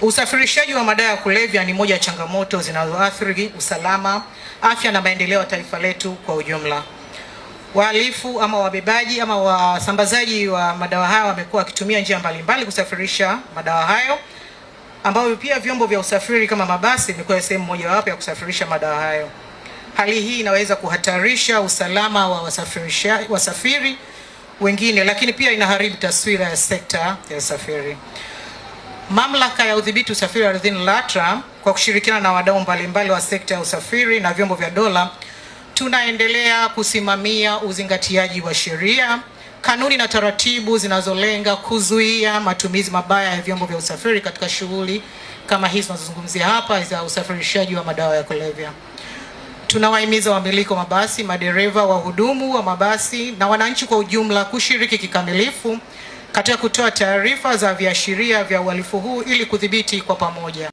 Usafirishaji wa madawa ya kulevya ni moja ya changamoto zinazoathiri usalama, afya na maendeleo ya taifa letu kwa ujumla. Wahalifu ama wabebaji ama wasambazaji wa madawa hayo wamekuwa wakitumia njia mbalimbali kusafirisha madawa hayo, ambayo pia vyombo vya usafiri kama mabasi imekuwa sehemu mojawapo ya kusafirisha madawa hayo. Hali hii inaweza kuhatarisha usalama wa wasafiri wengine, lakini pia inaharibu taswira ya sekta ya usafiri. Mamlaka ya udhibiti usafiri ardhini LATRA kwa kushirikiana na wadau mbalimbali wa sekta ya usafiri na vyombo vya dola tunaendelea kusimamia uzingatiaji wa sheria, kanuni na taratibu zinazolenga kuzuia matumizi mabaya ya vyombo vya usafiri katika shughuli kama hizi tunazozungumzia hapa za usafirishaji wa madawa ya kulevya. Tunawahimiza wamiliki wa mabasi, madereva, wahudumu wa mabasi na wananchi kwa ujumla kushiriki kikamilifu katika kutoa taarifa za viashiria vya uhalifu huu ili kudhibiti kwa pamoja.